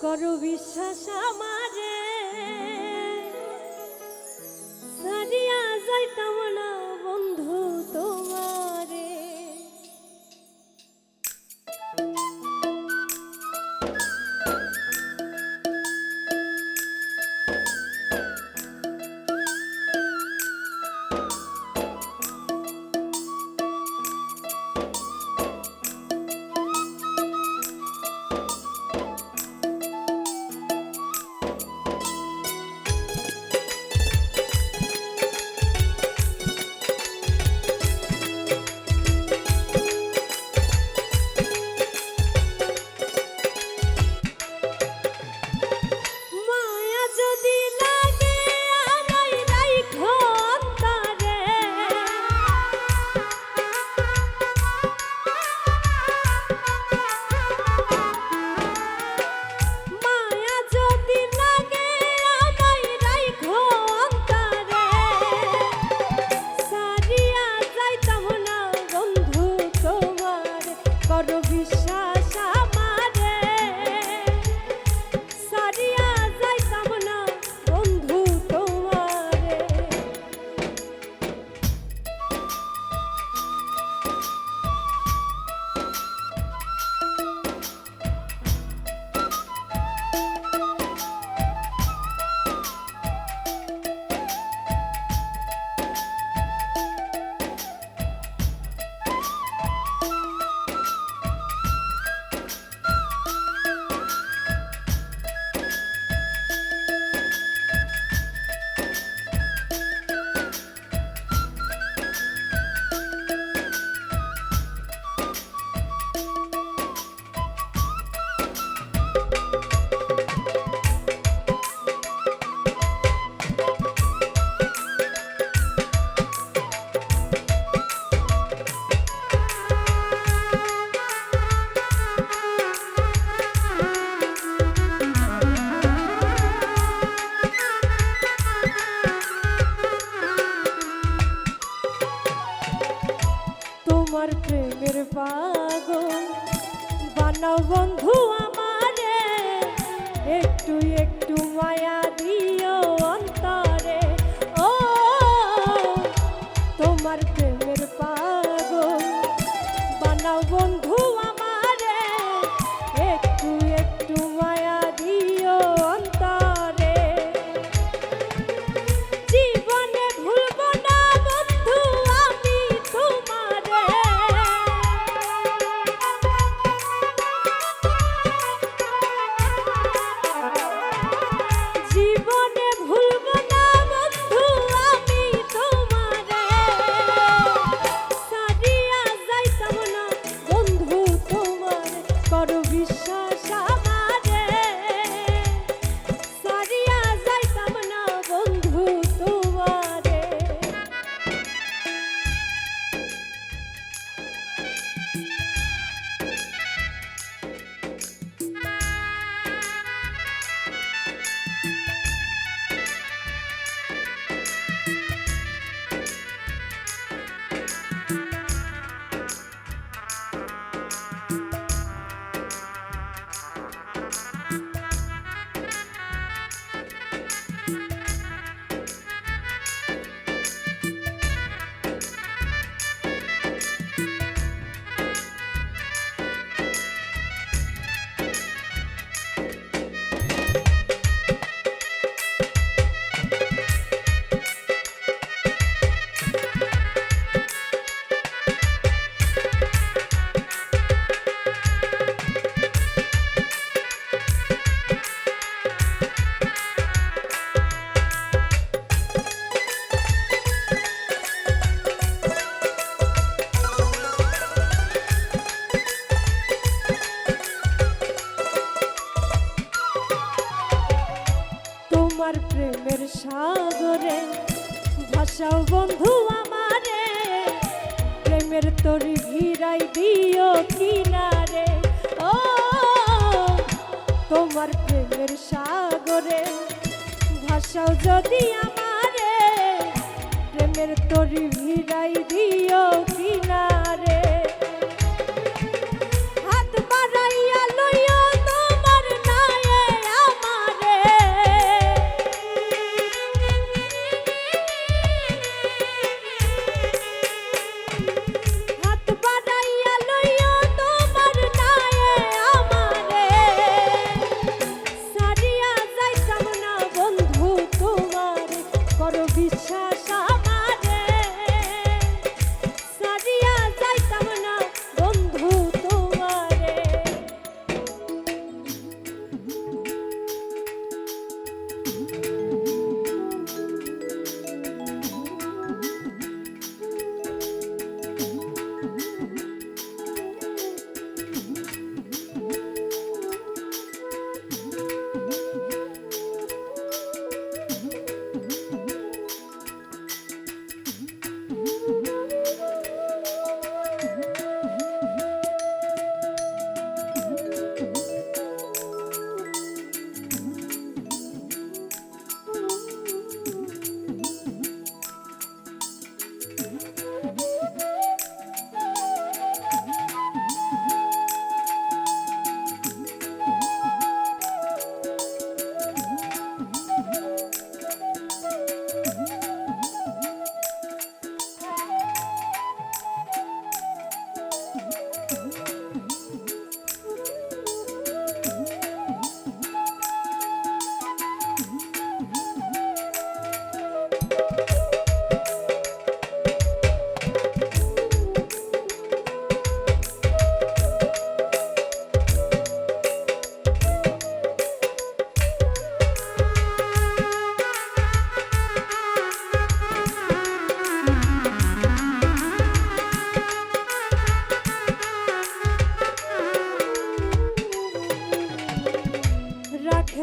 করো বিশ্বাস আমারে, সারিয়া যাইতাম না বন্ধু তোমারে। তোমার প্রেমের পাগল বানাও বন্ধু আমারে, একটু একটু মায়া দিও অন্তরে। ও তোমার প্রেমের পাগল বানাও বন্ধু আমারে, একটু একটু মায়া দিও অন্তরে। জীবনে ভুলব না বন্ধু আমি তোমারে, জীবনে ভুলব না বন্ধু আমি তোমারে, সারিয়া যাইতাম না বন্ধু তোমারে। করো বিশ্বাস আমারে, সারিয়া যাইতাম না বন্ধু তোমারে। তোমার প্রেমের সাগরে ভাসাও বন্ধু আমারে, প্রেমের তরি ভিড়াই দিও কিনারে। ও তোমার প্রেমের সাগরে ভাসাও যদি আমারে, প্রেমের তরি ভিড়াই দিও কিনারে। হাত বাড়াইয়া লইও তোমার নায়ে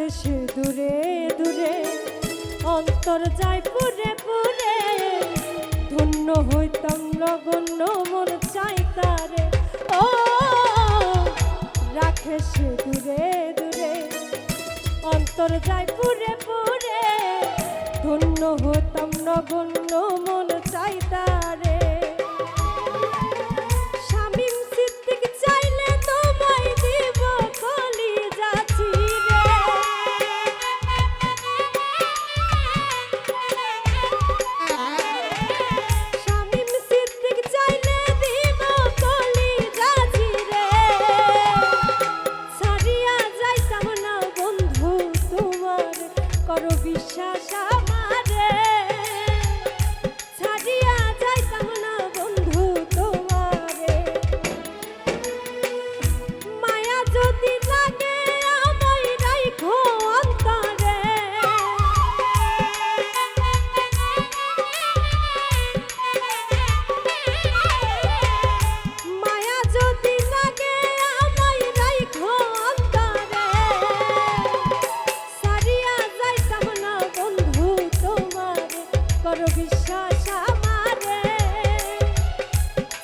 রাখে সে দূরে দূরে, অন্তর যায় পুরে পুরে, ধন্য হইতাম নগণ্য মন চাই তারে। ও রাখে সে দূরে দূরে, অন্তর যায় পুরে পুরে, ধন্য হতাম নগণ্য মন চাই তারে। শামীম সিদ্দিক চাইলে তোমায় দিব কলিজা ছিঁড়ে, শামীম সিদ্দিক চাইলে দিব কলিজা ছিঁড়ে, ছাড়িয়া যাইতাম না বন্ধু তোমার, করো বিশ্বাস আমারে, ছাড়িয়া যাইতাম না বন্ধু তোমারে। মায়া যদি লাগে আমায় রাইখো অন্তরে, মায়া যদি লাগে আমায় রাইখো অন্তরে, ছাড়িয়া যাইতাম না বন্ধু তোমারে, করো বিশ্বাস আমারে,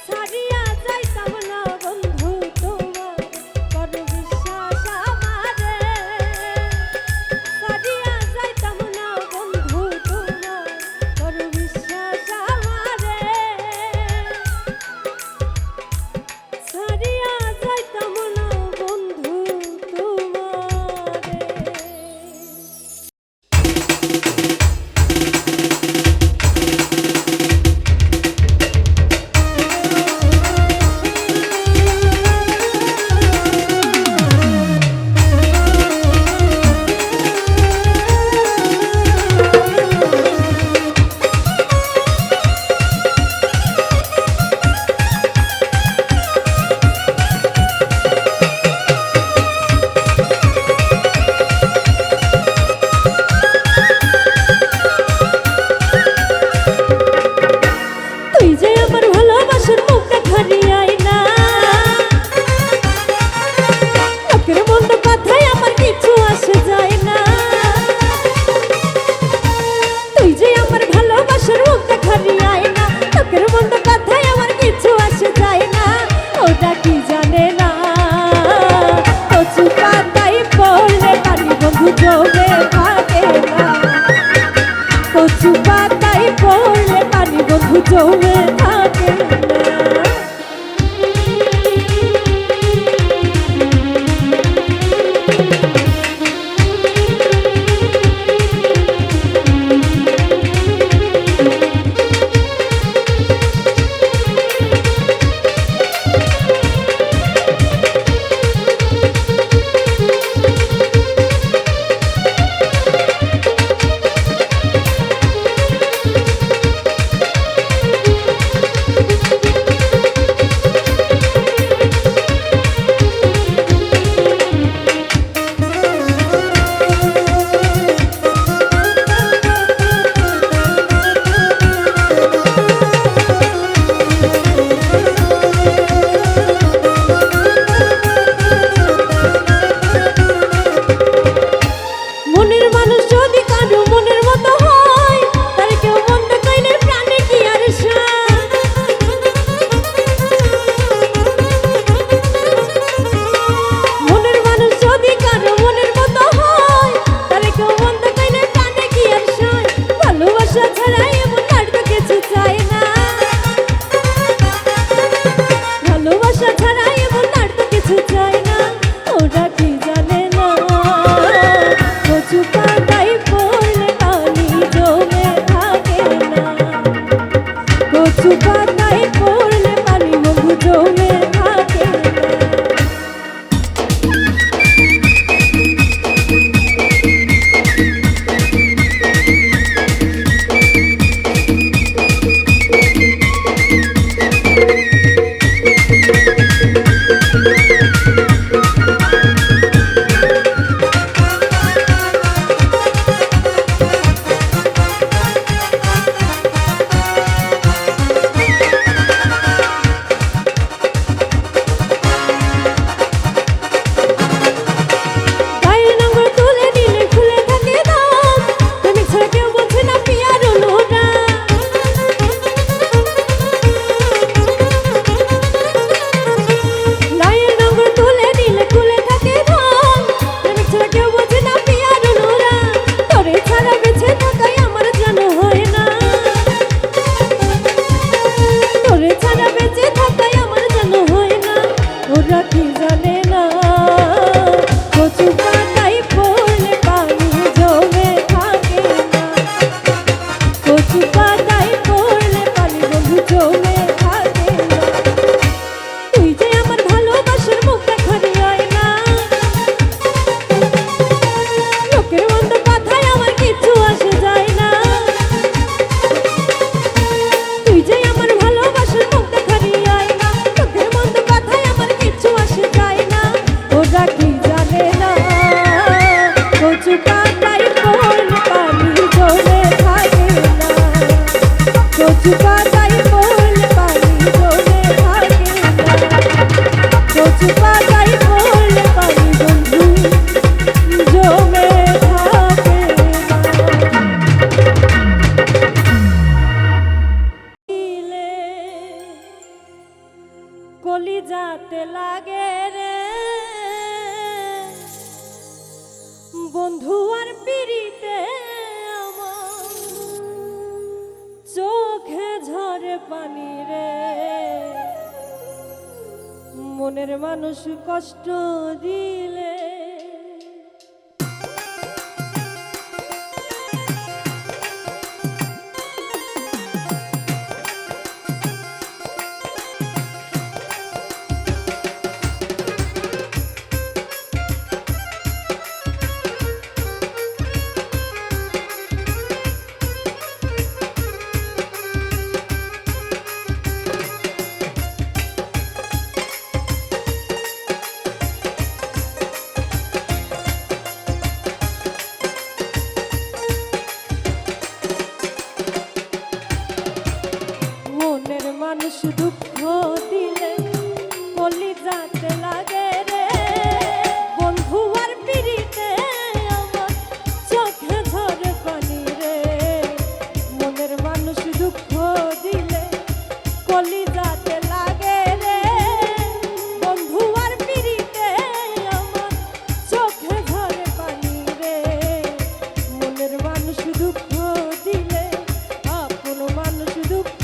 ছাড়িয়া যাইতাম না বন্ধু তোমারে, করো বিশ্বাস আমারে, ছাড়িয়া যাইতাম না বন্ধু তোমারে, করো বিশ্বাস আমারে, ছাড়িয়া যাইতাম না বন্ধু তুই যে আমার ভালোবাসার মুখ দেখারি আয়না, লোকের মন্দ কথায় আমার কিছু আসে যায় না। তুই যে আমার ভালোবাসার মুখ দেখারি আয়না, লোকের মন্দ কথায় আমার কিছু আসে যায় না। ওটা কি জানে না কচু পাতায় পড়লে পানি বন্ধু জমে থাকে না, কচু পাতায় পড়লে পানি বন্ধু জমে থাকে না। কচু পাতায় ফুল পানি জমে থাকে না, কচু পাতায় ফুল পানি বন্ধু জমে থাকে না। কলিজাতে লাগে রে বন্ধু আর পিড়িতে আমার, চোখে ঝরে পানি রে মনের মানুষ কষ্ট দিলে। মানুষ দুঃখ দিলে কলিজাতে লাগে রে বন্ধু আর পিড়িতে আমার, চোখে ঝরে পানি রে মনের মানুষ দুঃখ দিলে কলিজাতে লাগে রে বন্ধু আর পিড়িতে আমার, চোখে ঝরে পানি রে মনের মানুষ দুঃখ দিলে, আপন মানুষ দুঃখ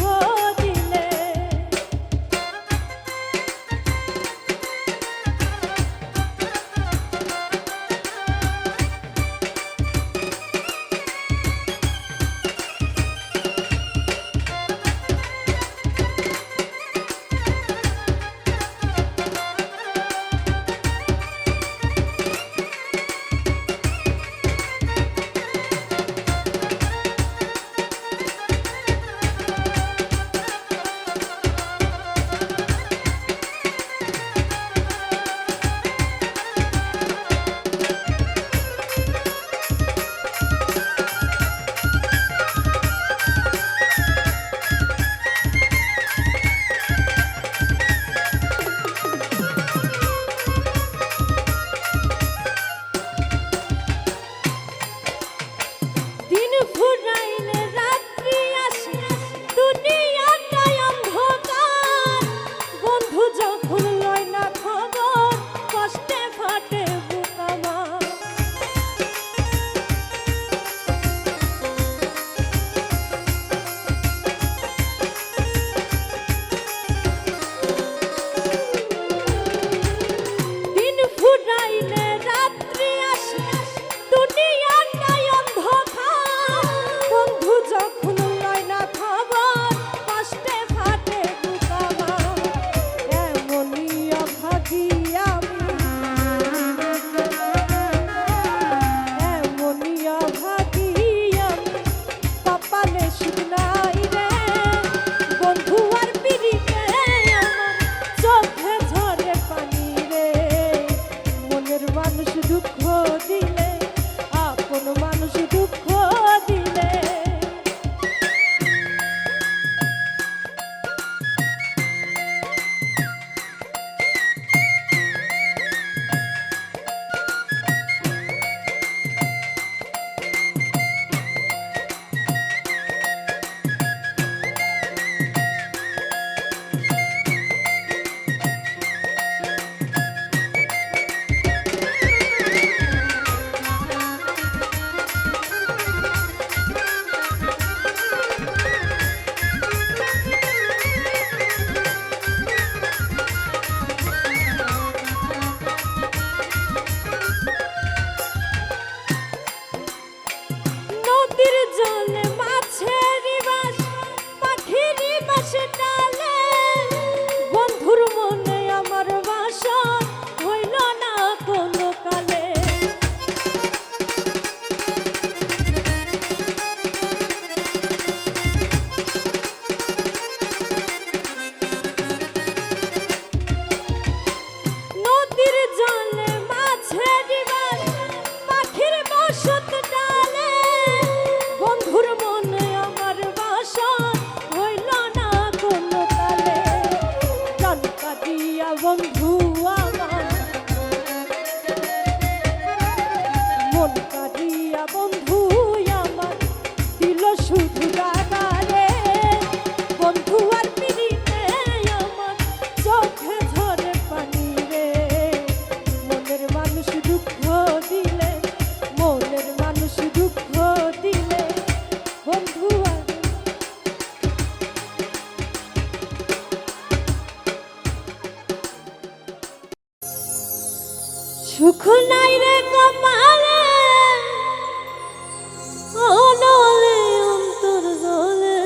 বন্ধুর মনে আমার বাসা সুখ নাই রে কপালে, অনলে অন্তর জলে,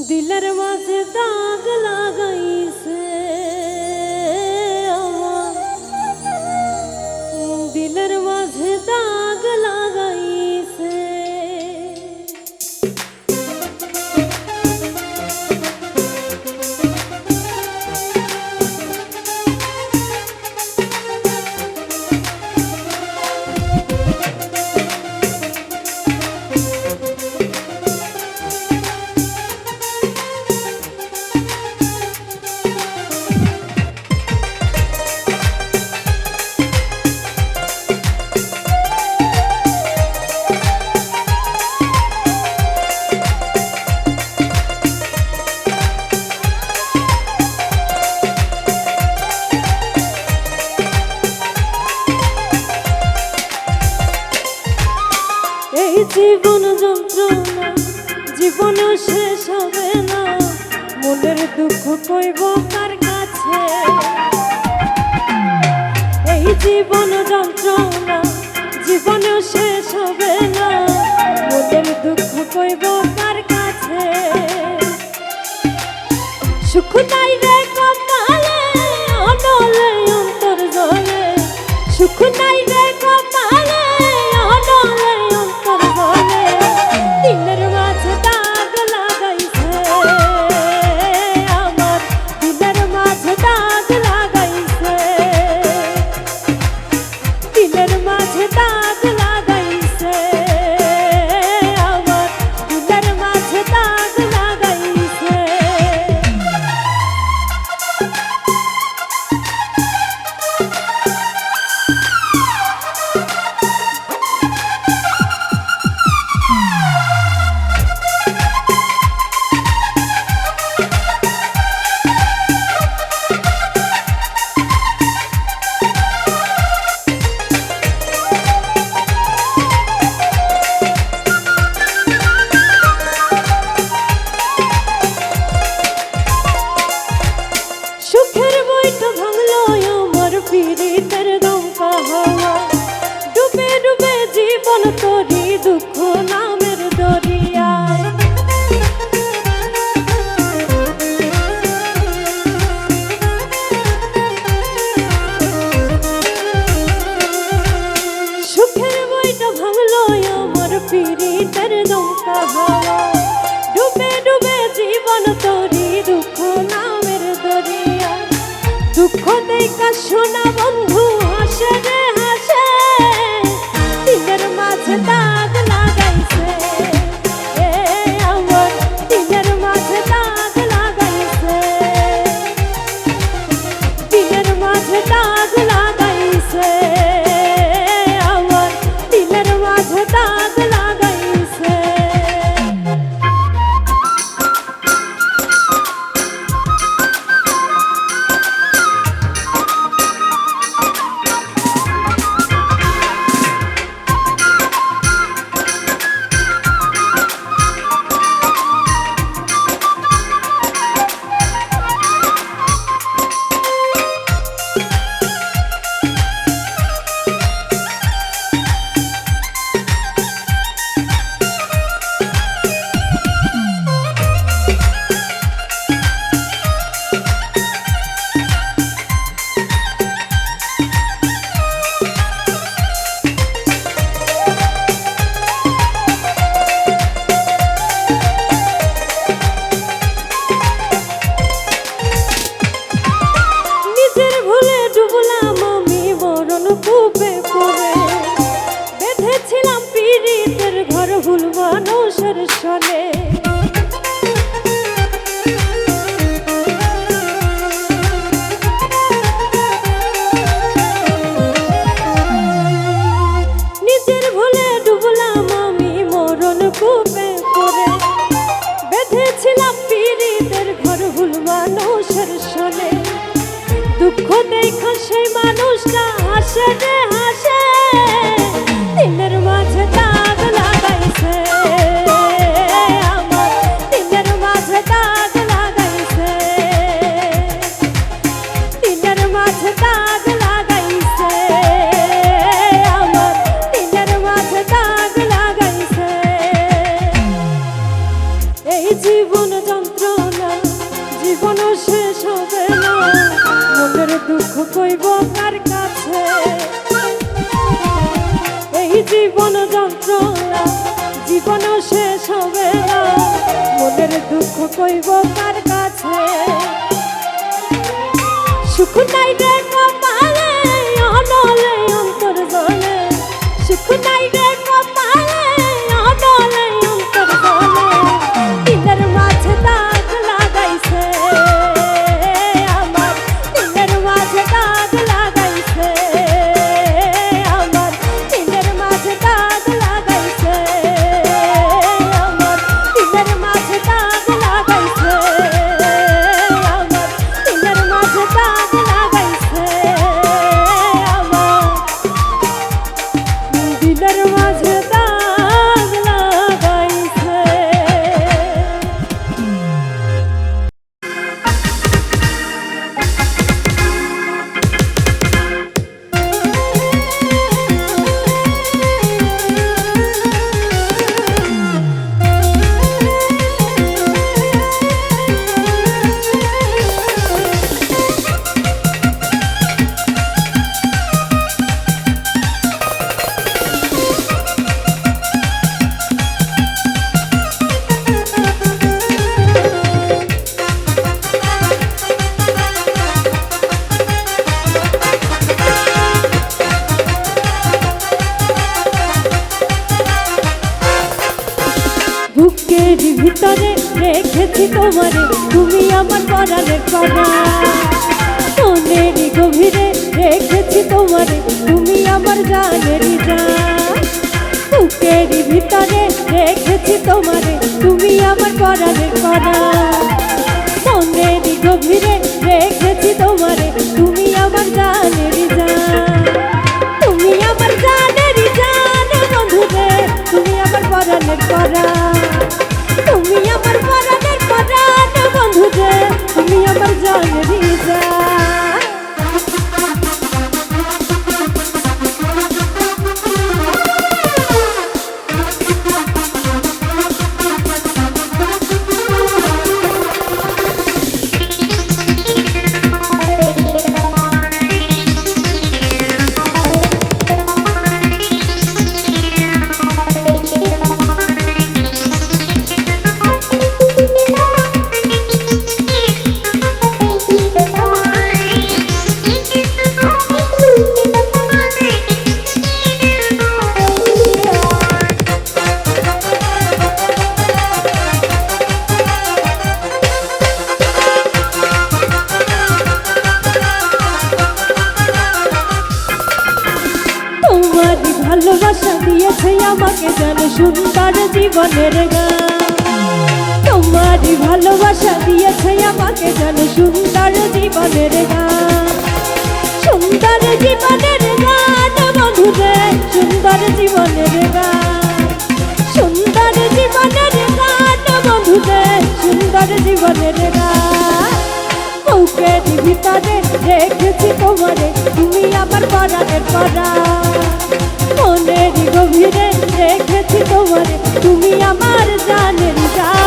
দিলের মাঝে দাগ লাগাইছে আমার, দিলের মাঝে দাগ লাগাইছে। এই জীবন যন্ত্রণা জীবনও শেষ হবে না, মনের দুঃখ কইব কার কাছে। এই জীবন যন্ত্রণা জীবনও শেষ হবে না, মনের দুঃখ কইব কার কাছে। সুখ নাই রে কপালে, অনলে অন্তর জলে, সুখ নাই রে কপালে, অনলে অন্তর জলে, দিলের মাঝে দাগ লাগাইছে আমার, দিলের মাঝে দাগ লাগাইছে, দিলের মাঝে দাগ লাগাইছে আমার, দিলের মাঝে দাগ লাগাইছে। সুখের বইটা ভাঙলো আমার পীড়িতের দমকা হাওয়া, ডুবে ডুবে জীবন তোরি দুঃখ নামের দরিয়ায়। সুখের বইটা ভাঙলো আমার পীড়িতের দমকা হাওয়া, ডুবে ডুবে জীবন তোরি দুঃখ নামের দরিয়া। দুঃখ দেখা শোনা বন্ধু হাসে রে হাসে, দিলের মাঝে দাগ লাগাইছে আমার, দিলের মাঝে দাগ লাগাইছে, দিলের মাঝে দাগ লাগাইছে আমার, দিলের মাঝে দাগ লাগাইছে। কূপে পড়ে বেঁধেছিলাম পীড়িতের ঘর, ভুল মানুষের সনে। নিজের ভুলে ডুবলাম আমি মরণ কূপে পড়ে, বেঁধেছিলাম পীড়িতের ঘর, ভুল মানুষের সনে। দুঃখ দেখা সেই মানুষটা হাসে রে হাসে, দিলের মাঝে দাগ লাগাইছে আমার, দিলের মাঝে দাগ লাগাইছে, দিলের মনের দুঃখ কইব কার কাছে, এই জীবন যন্ত্রণা জীবনও শেষ হবে না, মনের দুঃখ কইব কার কাছে। সুখ নাই রে কপালে অনলে অন্তর জলে, সুখ নাই রে কপালে অনলে অন্তর জলে, দিলের মাঝে দাগ লাগাইছে আমার, দিলের মাঝে দাগ লাগাইছে আমার, দিলের মাঝে দাগ লাগাইছে আমার, দিলের মাঝে দাগ লাগাইছে আমার, দিলের মাঝে দাগ লাগাইছে আমার, দিলের মাঝে দাগ লাগাইছে। বুকের ভিতরে রেখেছি তোমারে, তুমি আমার পরাণের পরা, মনের গভীরে রেখেছি তোমারে, তুমি আমার জানের জান। বুকের ভিতরে রেখেছি তোমারে, তুমি আমার পরাণের পরা, মনের গভীরে রেখেছি তোমারে, তুমি আমার জানের জান। তুমি আমার জানের জান বন্ধুরে, তুমি আমার পরাণের পরা, তুমি আমার পরাণের পরাণ বন্ধুরে, তুমি আমার জানের জান। ভালোবাসা দিয়েছে আমাকে যেন সুন্দর জীবনের গান, তোমারই ভালোবাসা দিয়েছে আমাকে যেন সুন্দর জীবনের গান, সুন্দর জীবনের গান বন্ধুরে, সুন্দর জীবনের গান, সুন্দর জীবনের গান বন্ধুরে, সুন্দর জীবনের গান। বুকের ভিতরে রেখেছি তোমারে, তুমি আমার পরাণের পরা, মনের গভীরে রেখেছি তোমারে, তুমি আমার জানের জান।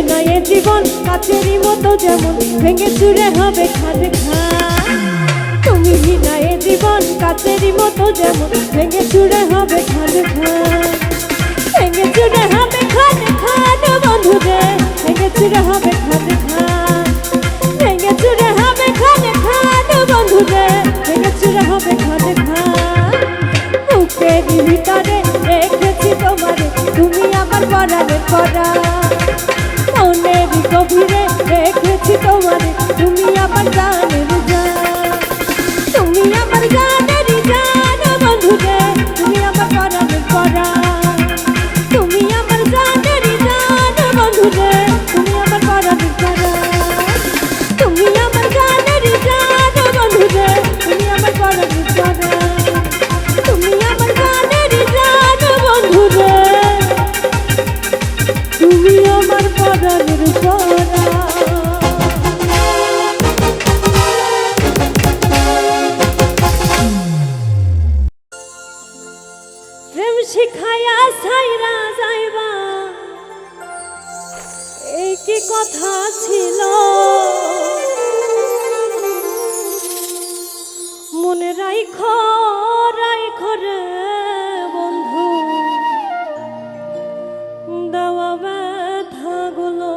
নয় জীবন কাচেরই মতো যেমন ভেঙে চুরে হবে খাদ খা, তুমি নয় জীবন কাচেরই মতো যেমন ভেঙে চুরে হবে খাদ খা, ভেঙে চুরে হবে খাদ খান বন্ধুরে, ভেঙে চুরে হবে খাদ খান, ভেঙে চুরে হবে খাদ খান বন্ধুরে, ভেঙে চুরে হবে খাদ খান। বুকের ভিতরে রেখেছি তোমারে, তুমি আমার পরাণের পরা, মনের গভীরে রেখেছি তোমারে, তুমি আমার জানের জান, তুমি আমার জানের জান বন্ধু রে, তুমি আমার পরাণের পরাণ, তুমি আমার জানের জান বন্ধু রে, তুমি আমার পরাণের পরাণ, তুমি আমার জানের জান বন্ধু রে, তুমি আমার পরাণের পরাণ, তুমি আমার জানের জান বন্ধু রে, তুমি আমার পরাণের পরাণ। প্রেম শিখাইয়া ছাইরা যাইবা এই কি কথা ছিল, মনে রাইখো রাইখো রে বন্ধু দেওয়া ব্যথাগুলো।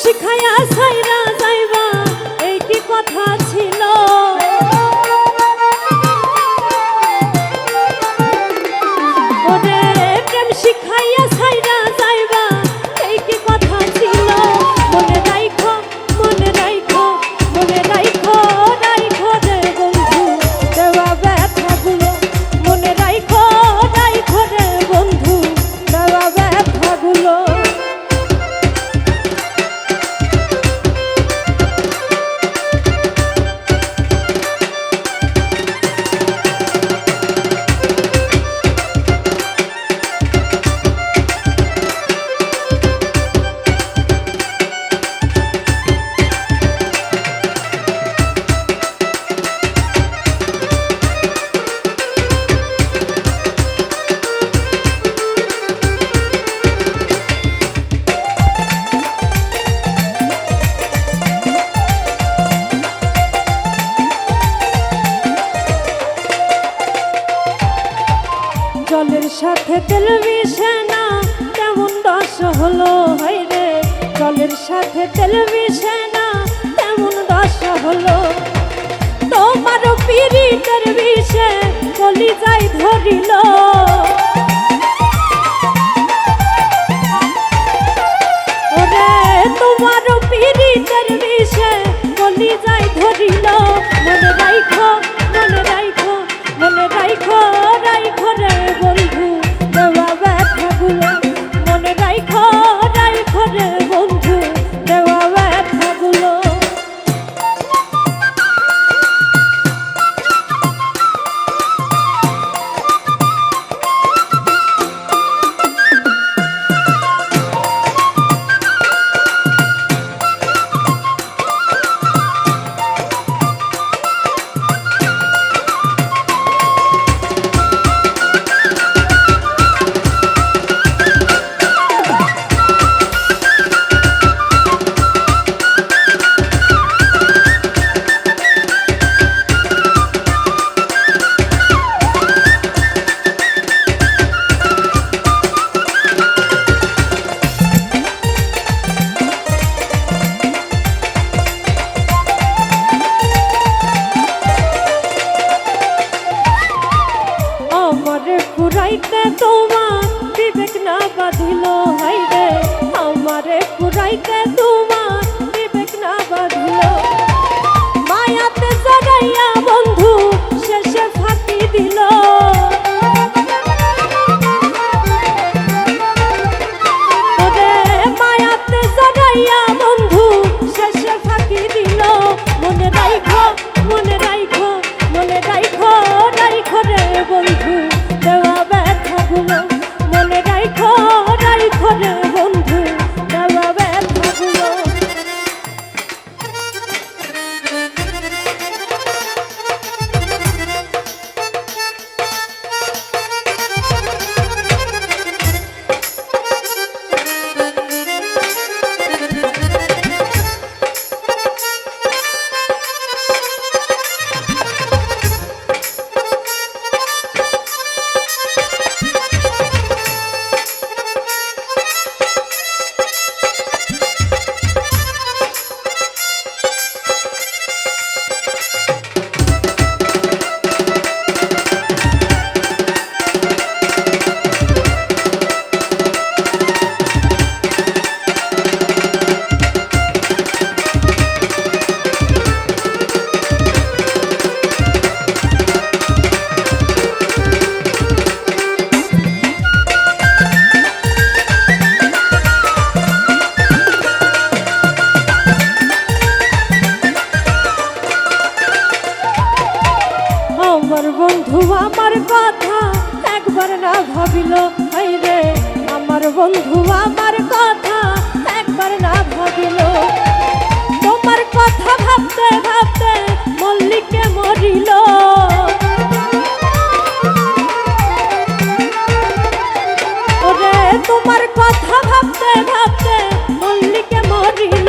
শিখাইয়া ছাইরা যাইবা এই কি কথা ছিল, ওরে প্রেম শিখাইয়া ছাইরা যাইবা এই কি কথা ছিল, মনে রাইখো মনে রাইখো মনে রাইখো রাইখো রে বন্ধু দেওয়া ব্যথাগুলো, মনে রাইখো রাইখো রে বন্ধু দেওয়া ব্যথাগুলো। জলের সাথে তেল মিশে না তেমন দশ হলো হয় রে, জলের সাথে তেল মিশে না তেমন দশ হলো, তোমারও পিরিতের বিষে কলিজায় ধরিল, ওরে তোমারও পিরিতের বিষে কলিজায় ধরিল, মনে রাইখো মনে রাইখো মনে রাইখো রাইখো রে বন্ধু দেওয়া ব্যথাগুলো, মনে রাইখো রাইখো রে বন্ধু দেওয়া ব্যথাগুলো। ভাবিল, হাই রে আমার বন্ধু আমার কথা একবার না ভাবিল। তোমার কথা ভাবতে ভাবতে মল্লিকে মরিল। ওরে তোমার কথা ভাবতে ভাবতে মল্লিকে মরিল।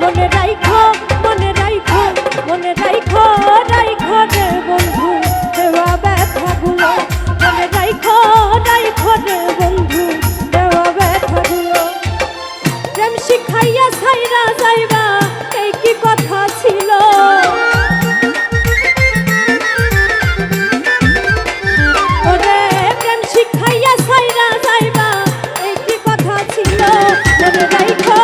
মনে রাইখো, মনে রাইখো, মনে রাইখো, রাইখো রে বন্ধু দেওয়া ব্যথাগুলো। মনে রাইখো, রাইখো রে বন্ধু দেওয়া ব্যথাগুলো। প্রেম শিখাইয়া ছাইরা যাইবা এই কি কথা ছিল? ওরে প্রেম শিখাইয়া ছাইরা যাইবা এই কি কথা ছিল? মনে রাইখো।